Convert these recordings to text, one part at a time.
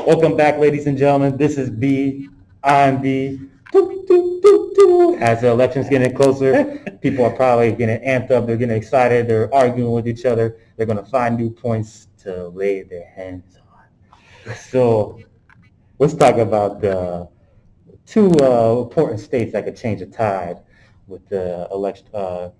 Welcome back, ladies and gentlemen. This is B. I'm B. As the election's getting closer, people are probably getting amped up. They're getting excited. They're arguing with each other. They're going to find new points to lay their hands on. So let's talk about the two important states that could change the tide with the electoral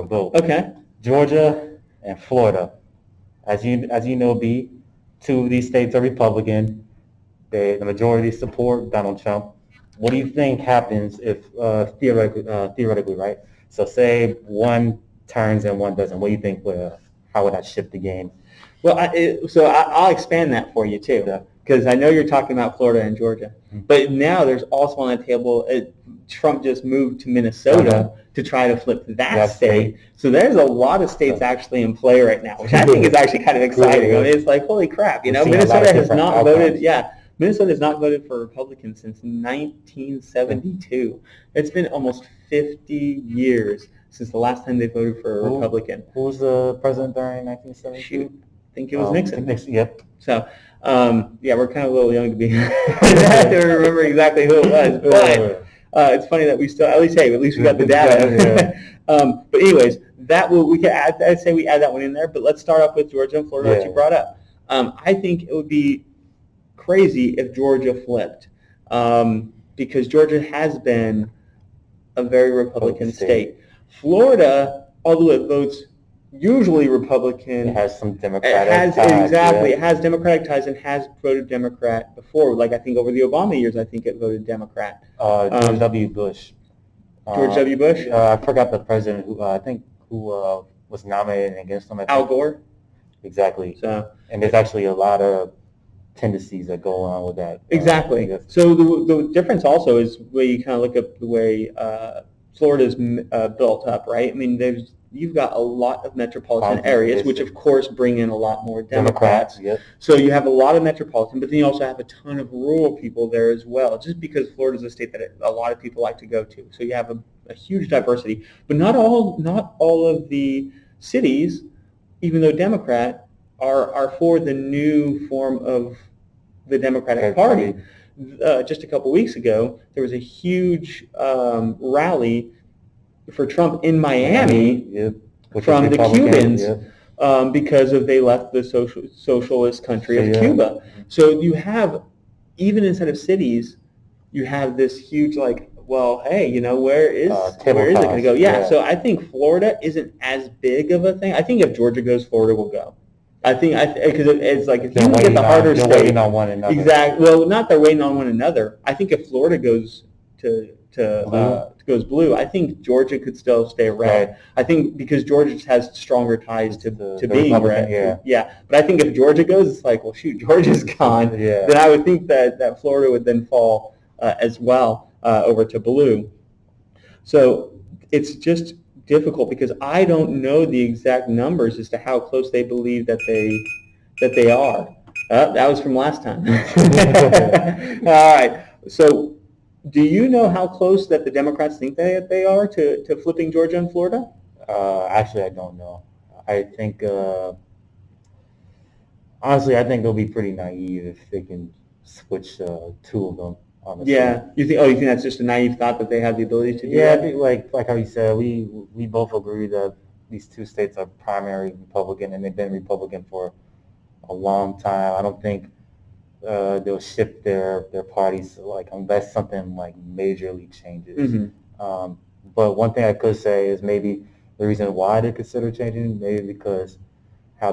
vote. Okay. Georgia and Florida. As you know, B, two of these states are Republican. The majority support Donald Trump. What do you think happens if theoretically, right? So say one turns and one doesn't. What do you think? How would that shift the game? Well, I'll expand that for you too, Yeah. because I know you're talking about Florida and Georgia, but now there's also on the table. Trump just moved to Minnesota to try to flip that state. So there's a lot of states actually in play right now, which I think is actually kind of exciting. I mean, it's like, holy crap, Minnesota has not voted. Yeah, Minnesota has not voted for Republicans since 1972. It's been almost 50 years since the last time they voted for a Republican. Who was the president during 1972? Shoot, I think it was Nixon. Yep. So, we're kind of a little young to be to remember exactly who it was. But it's funny that we still, at least we got the data. But anyways, we could add. I'd say we add that one in there. But let's start off with Georgia and Florida, that you brought up. I think it would be crazy if Georgia flipped, because Georgia has been a very Republican state. Florida, although it votes usually Republican, it has some Democratic ties. Exactly. It has Democratic ties and has voted Democrat before. Like I think over the Obama years, I think it voted Democrat. George W. Bush. George W. Bush? I forgot the president who was nominated against him. Al Gore? Exactly. So, and there's actually a lot of tendencies that go along with that. Exactly. So the difference also is where you kind of look at the way Florida's built up, right? I mean, you've got a lot of metropolitan areas, which of course bring in a lot more Democrats. Yep. So you have a lot of metropolitan, but then you also have a ton of rural people there as well, just because Florida's a state that a lot of people like to go to. So you have a huge diversity, but not all of the cities, even though Democrat, are for the new form of the Democratic Party. Just a couple weeks ago, there was a huge rally for Trump in Miami from the Cubans because they left the socialist country of Cuba. So you have, even instead of cities, you have this huge hey, where is it going to go? Yeah, so I think Florida isn't as big of a thing. I think if Georgia goes, Florida will go. Because it's like if you look at the harder state, waiting on one another. Exactly. Well, not they're waiting on one another. I think if Florida goes blue, I think Georgia could still stay red. Right. I think because Georgia has stronger ties to being red. Yeah. But I think if Georgia goes, it's like, well, shoot, Georgia's gone. Yeah. Then I would think that Florida would then fall as well over to blue. So it's just difficult because I don't know the exact numbers as to how close they believe that they are. That was from last time. All right. So do you know how close that the Democrats think that they are to flipping Georgia and Florida? Actually, I don't know. I think, honestly, I think they'll be pretty naive if they can switch two of them. Honestly. Yeah, you think that's just a naive thought that they have the ability to do that? I think like how you said, we both agree that these two states are primary Republican and they've been Republican for a long time. I don't think they'll shift their parties unless something majorly changes. Mm-hmm. But one thing I could say is maybe the reason why they consider changing, maybe because how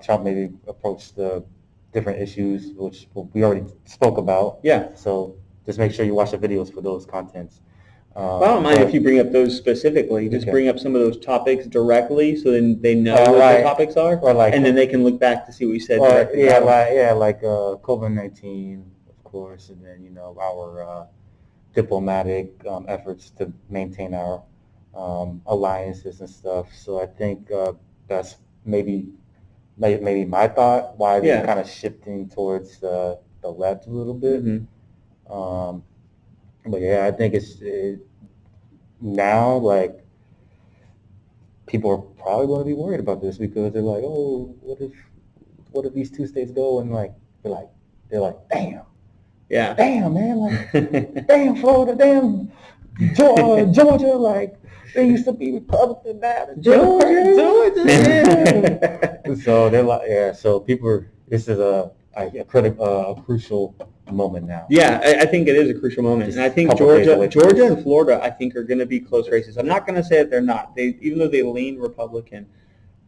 Trump maybe approached the different issues, which we already spoke about. Yeah. So just make sure you watch the videos for those contents. Well, I don't mind if you bring up those specifically. Just bring up some of those topics directly, so then they know what the topics are, and then they can look back to see what you said. COVID-19, of course, and then our diplomatic efforts to maintain our alliances and stuff. So I think that's maybe my thought why they're kind of shifting towards the left a little bit. Mm-hmm. But I think it's now people are probably going to be worried about this because they're like, oh, what if these two states go and they're like they're like, Yeah. damn, man, like, damn, Florida, damn, Georgia, like, they used to be Republican, now they're Georgia. Democrat. So they're like, yeah. So this is a crucial moment now. Yeah, I think it is a crucial moment, and I think Couple days Georgia, away from Georgia this. and Florida, I think are going to be close races. I'm not going to say that they're not. Even though they lean Republican,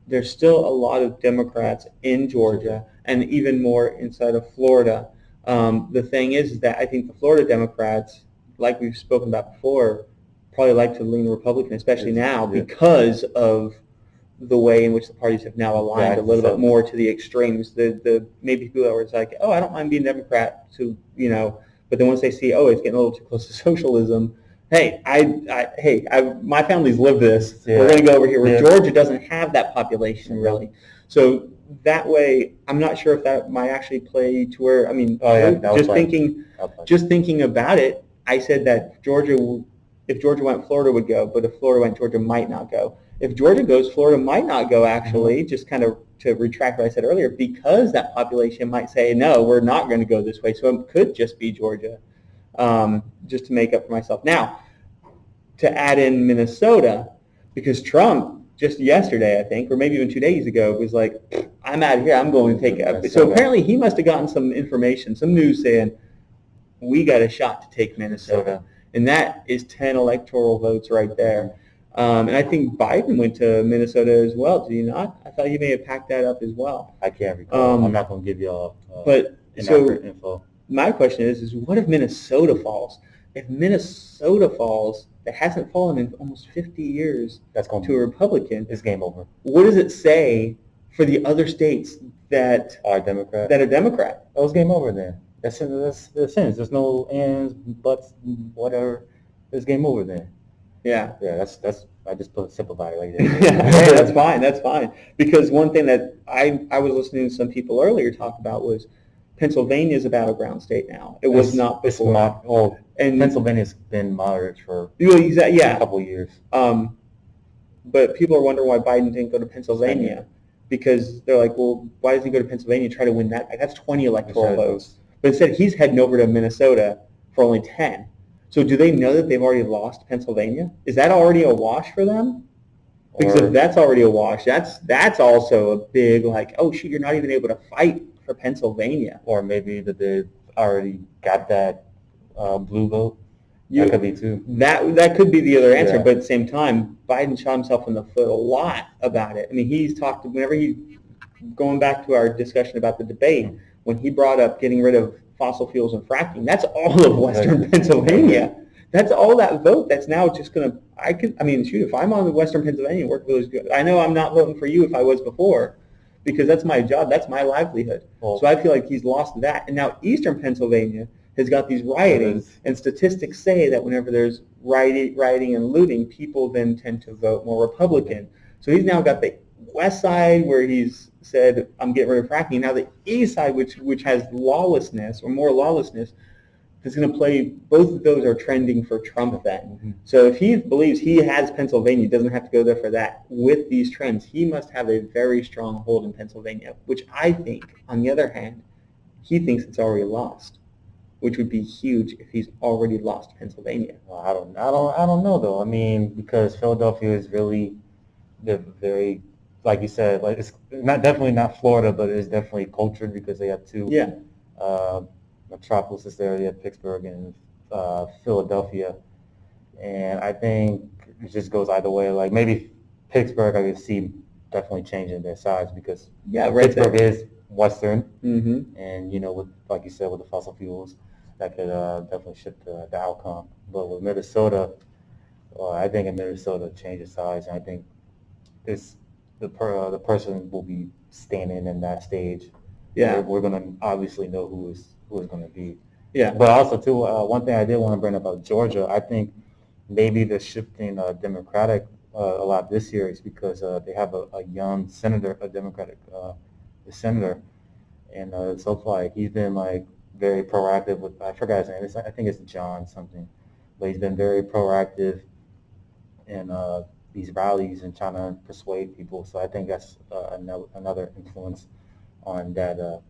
there's still a lot of Democrats in Georgia, and even more inside of Florida. The thing is that I think the Florida Democrats, like we've spoken about before, probably like to lean Republican, especially now Yeah. because of the way in which the parties have now aligned Yeah, a little so- bit more to the extremes. The maybe people that were like, oh, I don't mind being Democrat, so but then once they see, oh, it's getting a little too close to socialism. Hey, my family's lived this. Yeah. We're going to go over here where Yeah. Georgia doesn't have that population really. So that way, I'm not sure if that might actually play to where. I mean, just thinking about it, I said that if Georgia went, Florida would go, but if Florida went, Georgia might not go. If Georgia goes, Florida might not go actually, just kind of to retract what I said earlier, because that population might say, no, we're not going to go this way. So it could just be Georgia, just to make up for myself. Now, to add in Minnesota, because Trump just yesterday, I think, or maybe even 2 days ago, was like, I'm out of here. I'm going to take it. So apparently he must have gotten some information, some news saying, we got a shot to take Minnesota. And that is 10 electoral votes right there. And I think Biden went to Minnesota as well. Did he not? I thought he may have packed that up as well. I can't recall. I'm not going to give you all inaccurate info. My question is what if Minnesota falls? If Minnesota falls, that hasn't fallen in almost 50 years to a Republican. It's game over. What does it say for the other states that are Democrat? Oh, it's game over then. That's the sense. There's no ands, buts, whatever. It's game over then. Yeah. Yeah, that's I just simplified it right there. Hey, that's fine. Because one thing that I was listening to some people earlier talk about was Pennsylvania is a battleground state now. It was not before. And Pennsylvania's been moderate for a couple of years. But people are wondering why Biden didn't go to Pennsylvania. Because they're like, well, why doesn't he go to Pennsylvania and try to win that? That's 20 electoral votes. But instead, he's heading over to Minnesota for only 10. So do they know that they've already lost Pennsylvania? Is that already a wash for them? Because if that's already a wash, that's also a big, like, oh, shoot, you're not even able to fight for Pennsylvania. Or maybe that they've already got that blue vote. That could be too. That could be the other answer, but at the same time, Biden shot himself in the foot a lot about it. I mean, he's talked, going back to our discussion about the debate, when he brought up getting rid of fossil fuels and fracking, that's all of Western Pennsylvania. That's all that vote that's now just going to, if I'm on the Western Pennsylvania work really good, I know I'm not voting for you if I was before, because that's my job, that's my livelihood. So I feel like he's lost that. And now Eastern Pennsylvania has got these rioting, and statistics say that whenever there's rioting and looting, people then tend to vote more Republican. So he's now got the west side where he's said, I'm getting rid of fracking. Now the east side, which has lawlessness or more lawlessness, is going to play, both of those are trending for Trump then. So if he believes he has Pennsylvania, doesn't have to go there for that, with these trends, he must have a very strong hold in Pennsylvania, which I think, on the other hand, he thinks it's already lost, which would be huge if he's already lost Pennsylvania. Well, I don't know though. I mean, because Philadelphia is really, they're very, like you said, like it's definitely not Florida, but it is definitely cultured because they have two metropolises there. They have Pittsburgh and Philadelphia, and I think it just goes either way. Like maybe Pittsburgh, I could see definitely changing their size because Pittsburgh is Western, and with, like you said, with the fossil fuels, that could definitely shift the outcome. But with Minnesota, I think in Minnesota changes size, and I think the person will be standing in that stage. Yeah, we're gonna obviously know who is going to be. Yeah, but also too, one thing I did want to bring up about Georgia, I think maybe the shifting Democratic a lot this year is because they have a young senator, a Democratic senator, and so like he's been like very proactive with, I forgot his name, I think it's John something, but he's been very proactive in these rallies and trying to persuade people. So I think that's another influence on that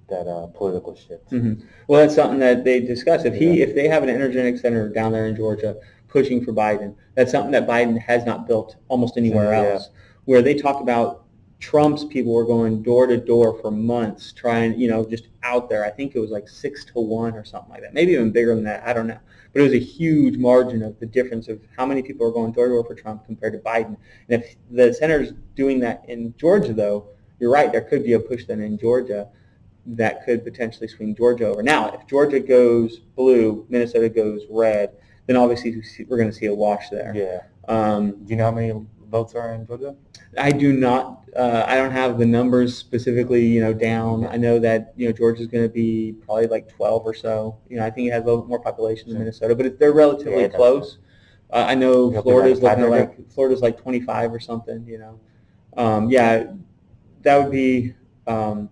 political shift. Mm-hmm. Well, that's something that they discussed. If they have an energetic senator down there in Georgia pushing for Biden, that's something that Biden has not built almost anywhere else. Where they talk about Trump's people were going door to door for months trying, just out there. I think it was like 6-1 or something like that. Maybe even bigger than that. I don't know. But it was a huge margin of the difference of how many people are going door to door for Trump compared to Biden. And if the senator's doing that in Georgia, though, you're right. There could be a push then in Georgia that could potentially swing Georgia over. Now, if Georgia goes blue, Minnesota goes red, then obviously we're going to see a wash there. Yeah. Do you know how many votes are in Georgia? I do not. I don't have the numbers specifically, down. I know that Georgia's going to be probably like 12 or so. I think it has a little more population than Minnesota, but they're relatively close. I know Florida's like 25 or something. That would be. And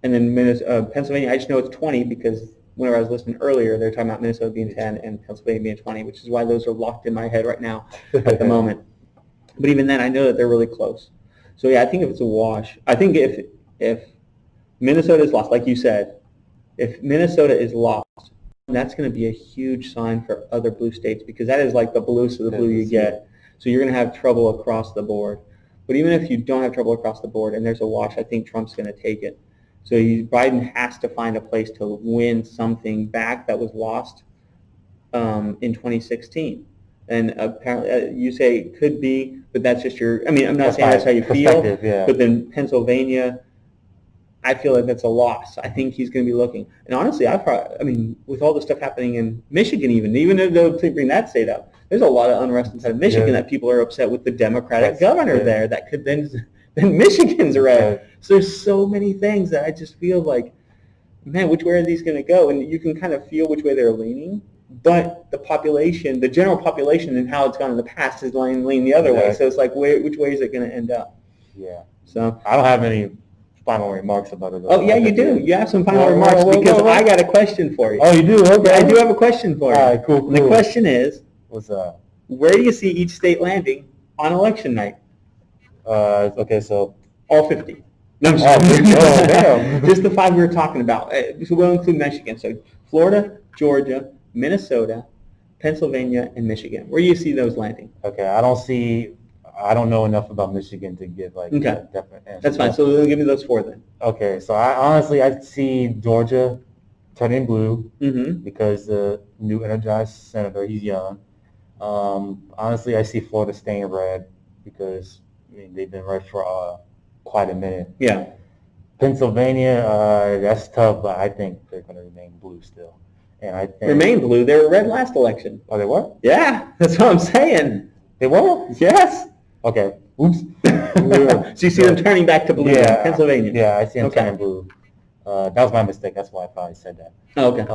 then Pennsylvania, I just know it's 20 because whenever I was listening earlier, they were talking about Minnesota being 10 and Pennsylvania being 20, which is why those are locked in my head right now at the moment. But even then, I know that they're really close. So yeah, I think if it's a wash, I think if Minnesota is lost, like you said, if Minnesota is lost, that's going to be a huge sign for other blue states because that is like the bluest of the blue you get. So you're going to have trouble across the board. But even if you don't have trouble across the board and there's a wash, I think Trump's going to take it. So Biden has to find a place to win something back that was lost in 2016. And apparently, you say it could be, but that's just I'm not saying that's how you feel, but then Pennsylvania, I feel like that's a loss. I think he's going to be looking. And honestly, with all the stuff happening in Michigan even though they bring that state up, there's a lot of unrest inside of Michigan that people are upset with the Democratic governor there that could then Michigan's red. So there's so many things that I just feel like, man, which way are these going to go? And you can kind of feel which way they're leaning. But the general population and how it's gone in the past is leaning the other way. So it's like, which way is it going to end up? Yeah. So I don't have any final remarks about it. Oh, yeah, you do. You have some final remarks because I got a question for you. Oh, you do? Okay. Yeah, I do have a question for you. All right, cool. And the question is, what's that? Where do you see each state landing on election night? Okay, so all 50. No, I'm just damn. Just the 5 we were talking about. So we'll include Michigan. So Florida, Georgia, Minnesota, Pennsylvania, and Michigan. Where do you see those landing? Okay, I don't know enough about Michigan to give a definite answer. That's fine. So give me those 4 then. Okay, so I see Georgia turning blue because the new energized senator, he's young. Honestly, I see Florida staying red because they've been red for quite a minute. Yeah. Pennsylvania, that's tough, but I think they're going to remain blue still. And I think remain blue. They were red last election. Oh, they were? Yeah, that's what I'm saying. They were? Yes. Okay. Oops. So you see them turning back to blue in Pennsylvania? Yeah, I see them turning blue. That was my mistake. That's why I probably said that. Oh, okay.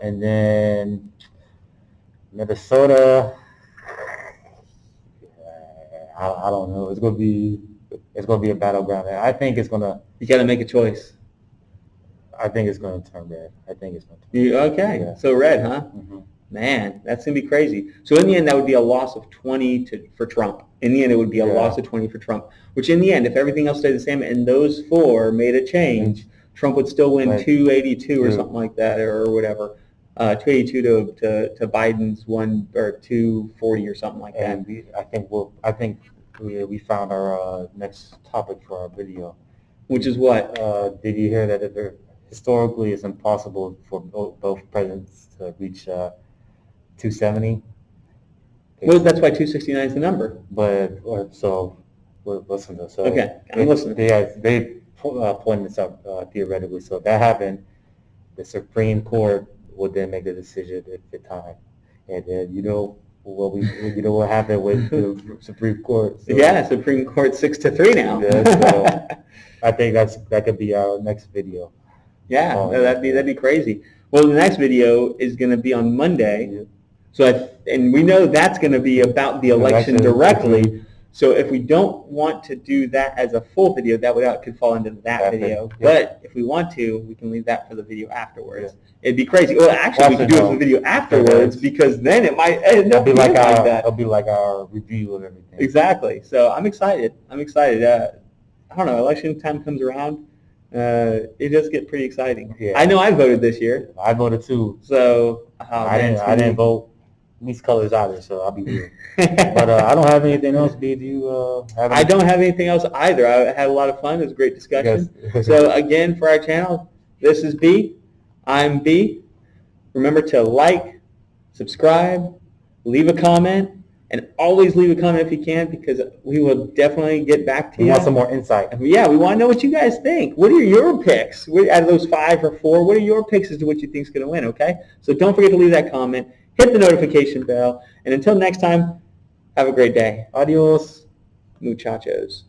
And then Minnesota, I don't know. It's gonna be a battleground there. I think it's gonna. You got to make a choice. I think it's gonna turn red. Okay. Yeah. So red, huh? Mm-hmm. Man, that's gonna be crazy. So in the end, that would be a loss of 20 for Trump. In the end, it would be a loss of 20 for Trump. Which in the end, if everything else stayed the same and those 4 made a change, Trump would still win 282 or something like that, or whatever. 282 to Biden's 240 or something like that. And I think we found our next topic for our video. Which is what? Did you hear that historically it's impossible for both presidents to reach 270? Well, that's why 269 is the number. Listen to this. So okay, I'm listening. They pointed this out theoretically. So if that happened, the Supreme Court would then make the decision at the time. And then what happened with the Supreme Court. So, Supreme Court 6-3 now. So I think that could be our next video. Yeah, that'd be crazy. Well, the next video is going to be on Monday. Yeah. So and we know that's going to be about the election directly. So if we don't want to do that as a full video, that could fall into that video. Yeah. But if we want to, we can leave that for the video afterwards. Yeah. It'd be crazy. Well, actually, we could do it for the video afterwards because then it might it'll be like our review of everything. Exactly. So I'm excited. I don't know. Election time comes around. It does get pretty exciting. Yeah. I know I voted this year, I voted too. so I didn't vote these colors either, so I'll be weird. But I don't have anything else. B, do you have? I don't have anything else either. I had a lot of fun. It was a great discussion. Yes. So again, for our channel, this is B. I'm B. Remember to like, subscribe, leave a comment, and always leave a comment if you can, because we will definitely get back to We you. want some more insight. Yeah, we want to know what you guys think. What are your picks? Out of those 5 or 4, what are your picks as to what you think is going to win, okay? So don't forget to leave that comment, hit the notification bell, and until next time, have a great day. Adios. Muchachos.